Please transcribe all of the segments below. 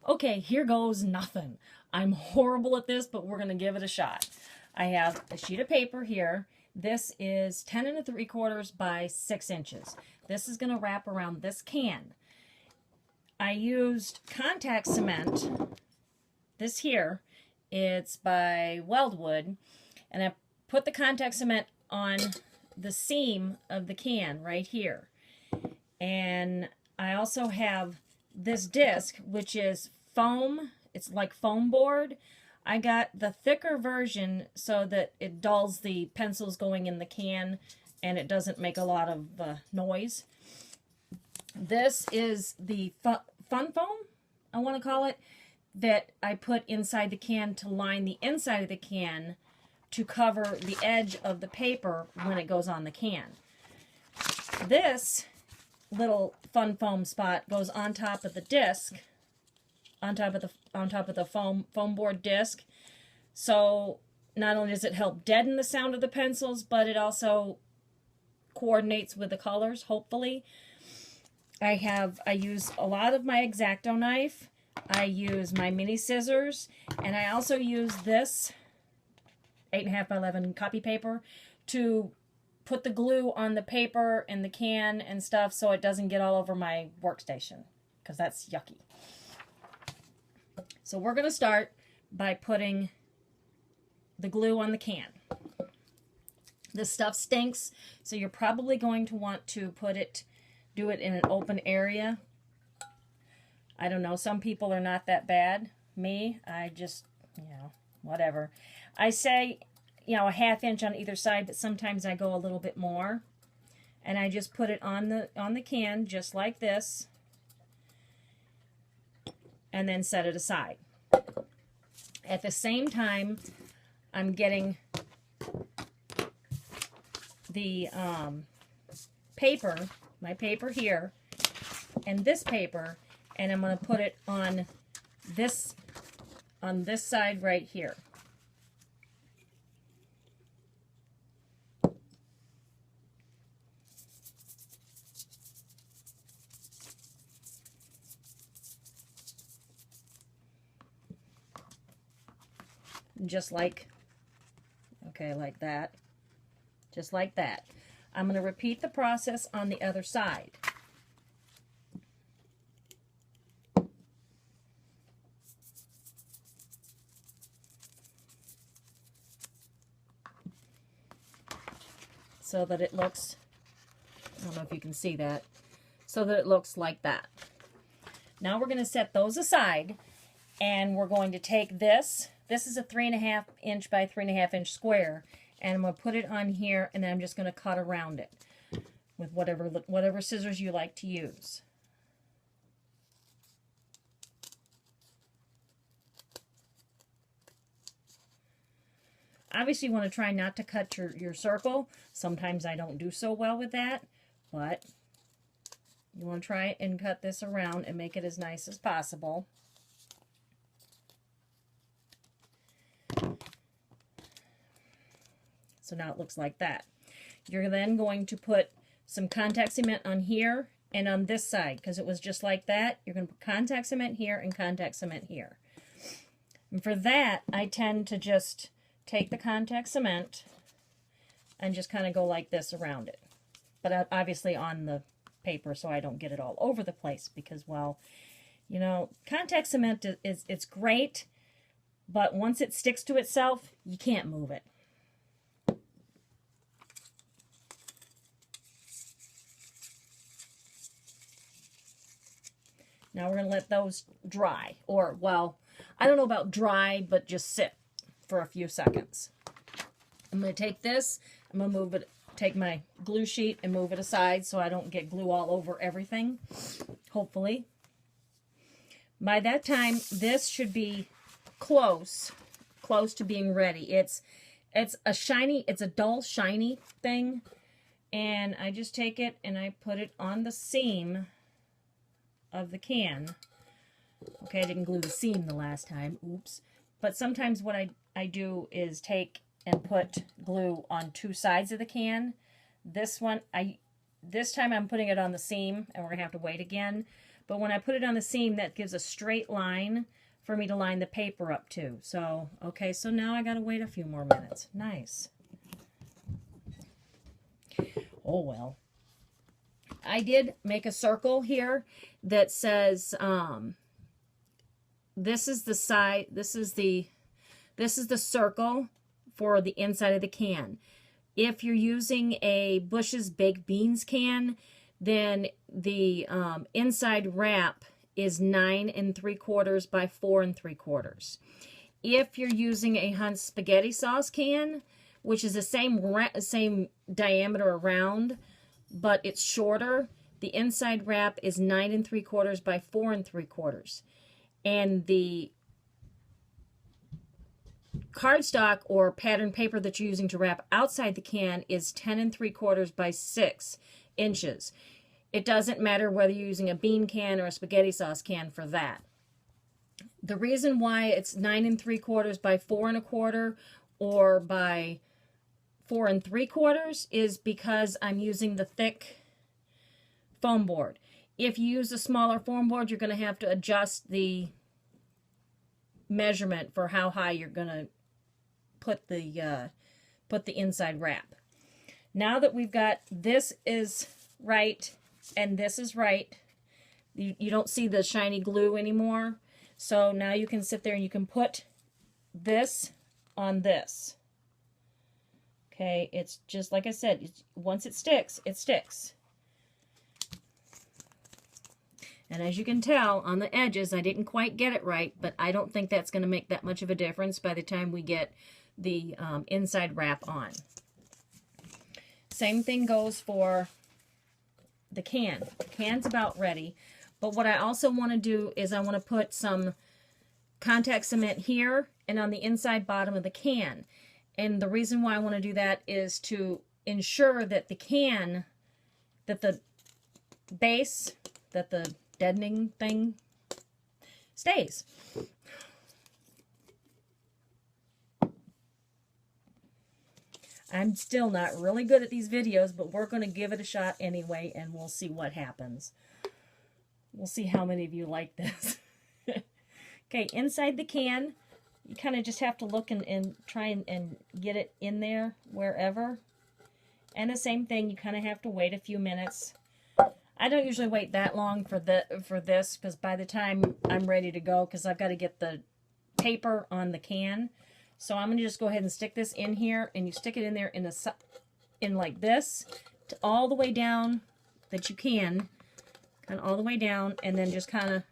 Okay, here goes nothing. I'm horrible at this, but we're going to give it a shot. I have a sheet of paper here. This is 10 and 3/4 by 6 inches. This is going to wrap around this can. I used contact cement. This here, it's by Weldwood, and I put the contact cement on the seam of the can right here. And I also have this disc, which is foam. It's like foam board. I got the thicker version so that it dulls the pencils going in the can and it doesn't make a lot of noise. This is the fun foam, I want to call it, that I put inside the can to line the inside of the can to cover the edge of the paper when it goes on the can. This little fun foam spot goes on top of the disc, on top of the foam board disc. So not only does it help deaden the sound of the pencils, but it also coordinates with the colors, hopefully. I use a lot of my X-Acto knife. I use my mini scissors, and I also use this 8.5 by 11 copy paper to put the glue on the paper and the can and stuff so it doesn't get all over my workstation, because that's yucky. So we're going to start by putting the glue on the can. This stuff stinks, so you're probably going to want to do it in an open area. I don't know, some people are not that bad. Me, I just, whatever. I say, a 1/2 inch on either side, but sometimes I go a little bit more. And I just put it on the can just like this, and then set it aside. At the same time, I'm getting the paper, my paper here, and this paper, and I'm going to put it on this side right here. Just like, okay, like that. Just like that. I'm going to repeat the process on the other side. So that it looks, I don't know if you can see that, so that it looks like that. Now we're going to set those aside, and we're going to take this. This is a 3.5 inch by 3.5 inch square, and I'm going to put it on here, and then I'm just going to cut around it with whatever scissors you like to use. Obviously, you want to try not to cut your circle. Sometimes I don't do so well with that, but you want to try and cut this around and make it as nice as possible. So now it looks like that. You're then going to put some contact cement on here and on this side, because it was just like that. You're going to put contact cement here and contact cement here. And for that, I tend to just take the contact cement and just kind of go like this around it. But obviously on the paper so I don't get it all over the place, because, well, contact cement it's great, but once it sticks to itself, you can't move it. Now we're going to let those dry, or, well, I don't know about dry, but just sit for a few seconds. I'm going to take this, I'm going to move it, take my glue sheet and move it aside so I don't get glue all over everything, hopefully. By that time, this should be close to being ready. It's a dull, shiny thing, and I just take it and I put it on the seam of the can. Okay, I didn't glue the seam the last time, oops. But sometimes what I do is take and put glue on two sides of the can. This time I'm putting it on the seam, and we're gonna have to wait again. But when I put it on the seam, that gives a straight line for me to line the paper up to. So, okay, so now I got to wait a few more minutes. Nice. Oh, well. I did make a circle here that says, this is the side, this is the circle for the inside of the can. If you're using a Bush's baked beans can, then the inside wrap is 9 3/4 by 4 3/4. If you're using a Hunt's spaghetti sauce can, which is the same diameter around, but it's shorter, the inside wrap is 9 3/4 by 4 3/4. And the cardstock or pattern paper that you're using to wrap outside the can is 10 3/4 by 6 inches. It doesn't matter whether you're using a bean can or a spaghetti sauce can for that. The reason why it's 9 3/4 by 4 1/4 or by 4 3/4 is because I'm using the thick foam board. If you use a smaller foam board, you're going to have to adjust the measurement for how high you're going to put the inside wrap. Now that we've got this is right and this is right, you don't see the shiny glue anymore. So now you can sit there and you can put this on this. Okay, it's just like I said, once it sticks, it sticks. And as you can tell, on the edges, I didn't quite get it right, but I don't think that's going to make that much of a difference by the time we get the inside wrap on. Same thing goes for the can. The can's about ready, but what I also want to do is I want to put some contact cement here and on the inside bottom of the can. And the reason why I want to do that is to ensure that the can, that the base, that the deadening thing stays. I'm still not really good at these videos, but we're going to give it a shot anyway, and we'll see what happens. We'll see how many of you like this. Okay, inside the can, you kind of just have to look and try and get it in there wherever. And the same thing, you kind of have to wait a few minutes. I don't usually wait that long for this, because by the time I'm ready to go, because I've got to get the paper on the can. So I'm going to just go ahead and stick this in here, and you stick it in there in like this, to all the way down that you can, kind of all the way down, and then just kind of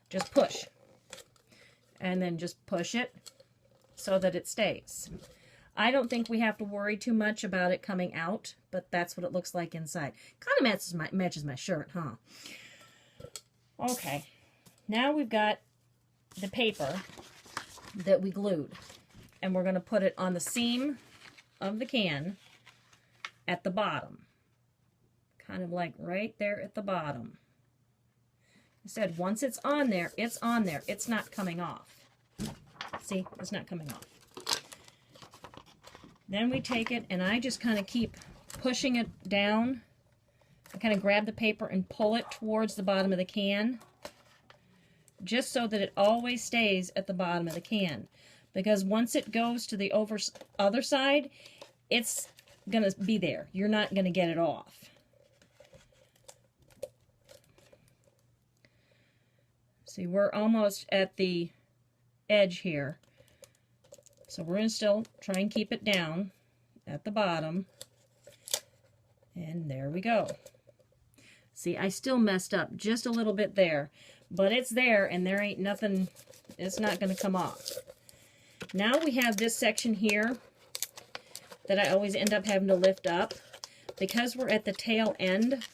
just push. And then just push it so that it stays. I don't think we have to worry too much about it coming out, but that's what it looks like inside. Kind of matches my shirt, huh? Okay, now we've got the paper that we glued, and we're going to put it on the seam of the can at the bottom. Kind of like right there at the bottom. I said once it's on there, it's on there. It's not coming off. See, it's not coming off. Then we take it, and I just kind of keep pushing it down. I kind of grab the paper and pull it towards the bottom of the can, just so that it always stays at the bottom of the can. Because once it goes to the other side, it's going to be there. You're not going to get it off. See, we're almost at the edge here. So we're going to still try and keep it down at the bottom. And there we go. See, I still messed up just a little bit there. But it's there, and there ain't nothing, it's not going to come off. Now we have this section here that I always end up having to lift up. Because we're at the tail end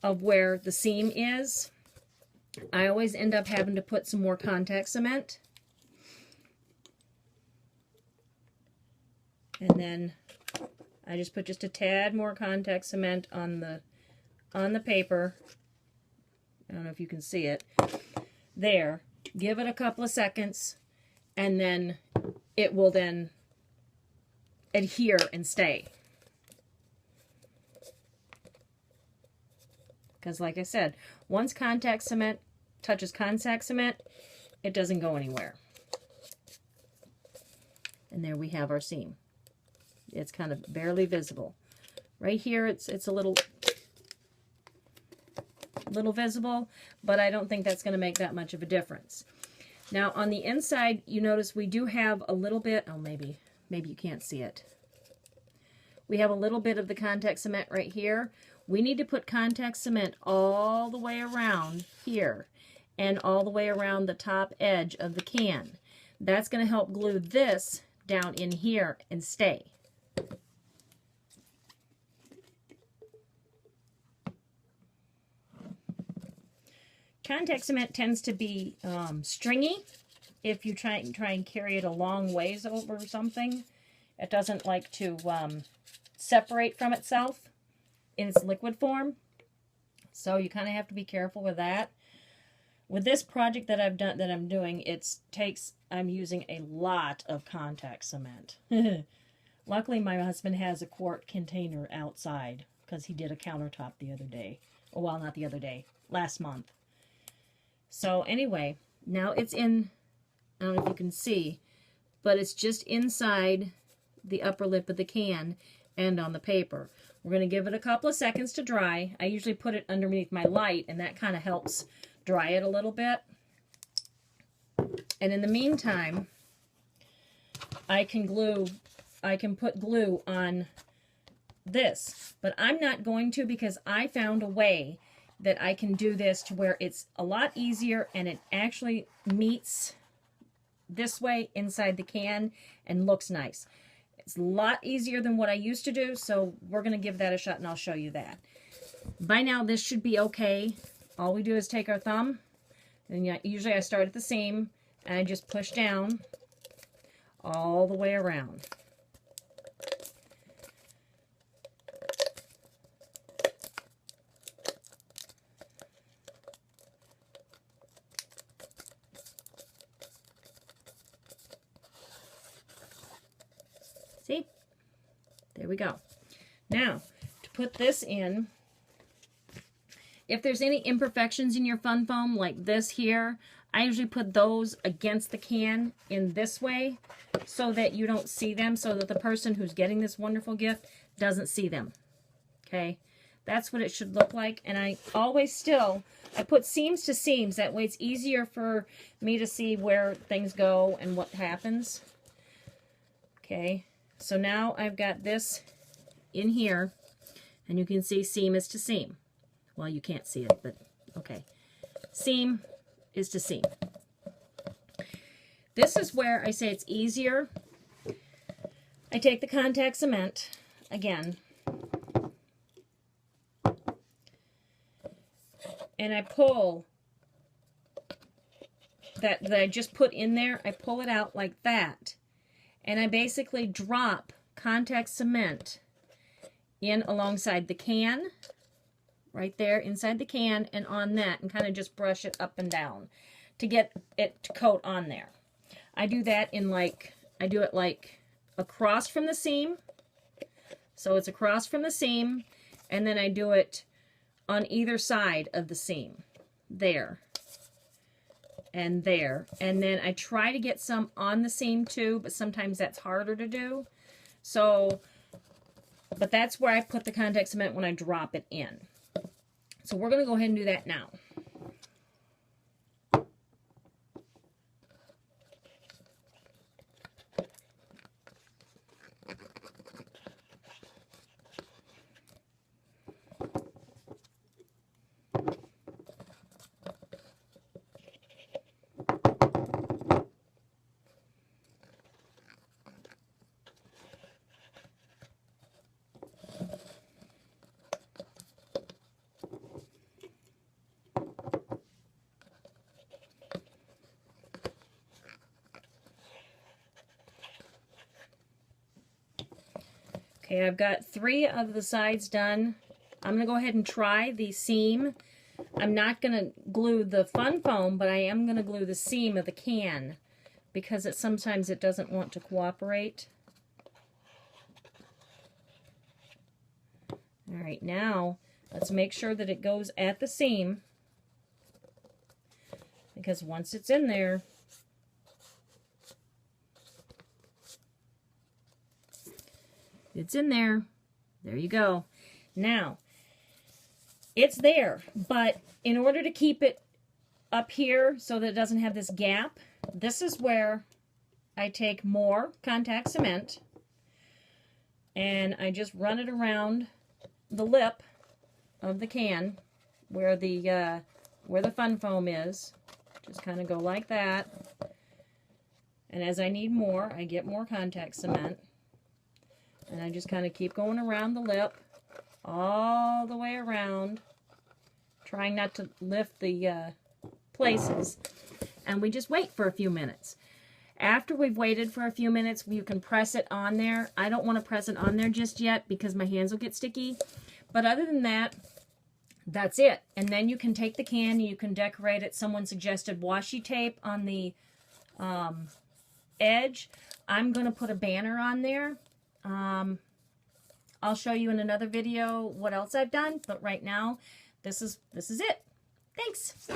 of where the seam is, I always end up having to put some more contact cement. And then I just put just a tad more contact cement on the paper. I don't know if you can see it. There. Give it a couple of seconds, and then it will then adhere and stay. Because like I said, Once contact cement touches contact cement, it doesn't go anywhere. And there we have our seam. It's kind of barely visible. Right here, it's a little visible, but I don't think that's going to make that much of a difference. Now on the inside, you notice we do have a little bit, oh maybe you can't see it. We have a little bit of the contact cement right here. We need to put contact cement all the way around here and all the way around the top edge of the can. That's going to help glue this down in here and stay. Contact cement tends to be stringy if you try and carry it a long ways over something. It doesn't like to separate from itself in its liquid form. So you kind of have to be careful with that. With this project that I'm doing, I'm using a lot of contact cement. Luckily, my husband has a quart container outside because he did a countertop the other day. Well, not the other day, last month. So anyway, now it's in, I don't know if you can see, but it's just inside the upper lip of the can and on the paper. We're going to give it a couple of seconds to dry. I usually put it underneath my light, and that kind of helps dry it a little bit. And in the meantime, I can put glue on this, but I'm not going to because I found a way that I can do this to where it's a lot easier and it actually meets this way inside the can and looks nice. It's a lot easier than what I used to do, so we're going to give that a shot and I'll show you that. By now this should be okay. All we do is take our thumb, and usually I start at the seam and I just push down all the way around. See? There we go. Now, to put this in, if there's any imperfections in your fun foam, like this here, I usually put those against the can in this way so that you don't see them, so that the person who's getting this wonderful gift doesn't see them. Okay? That's what it should look like. And I always I put seams to seams. That way it's easier for me to see where things go and what happens. Okay? So now I've got this in here, and you can see seam is to seam. Well, you can't see it, but okay. Seam is to seam. This is where I say it's easier. I take the contact cement, again, and I pull that I just put in there, I pull it out like that. And I basically drop contact cement in alongside the can, right there inside the can, and on that, and kind of just brush it up and down to get it to coat on there. I do that I do it like across from the seam. So it's across from the seam, and then I do it on either side of the seam. There. And there. And then I try to get some on the seam too, but sometimes that's harder to do. So, but that's where I put the contact cement when I drop it in. So we're going to go ahead and do that now. Okay, I've got 3 of the sides done. I'm going to go ahead and try the seam. I'm not going to glue the fun foam, but I am going to glue the seam of the can because sometimes it doesn't want to cooperate. All right, now let's make sure that it goes at the seam. because once it's in there, it's in there. There you go. Now, it's there, but in order to keep it up here so that it doesn't have this gap, this is where I take more contact cement and I just run it around the lip of the can where the fun foam is. Just kind of go like that. And as I need more, I get more contact cement. And I just kind of keep going around the lip all the way around, trying not to lift the places. And we just wait for a few minutes. After we've waited for a few minutes, you can press it on there. I don't want to press it on there just yet because my hands will get sticky. But other than that, that's it. And then you can take the can and you can decorate it. Someone suggested washi tape on the edge. I'm going to put a banner on there. I'll show you in another video what else I've done. But right now, this is it. Thanks.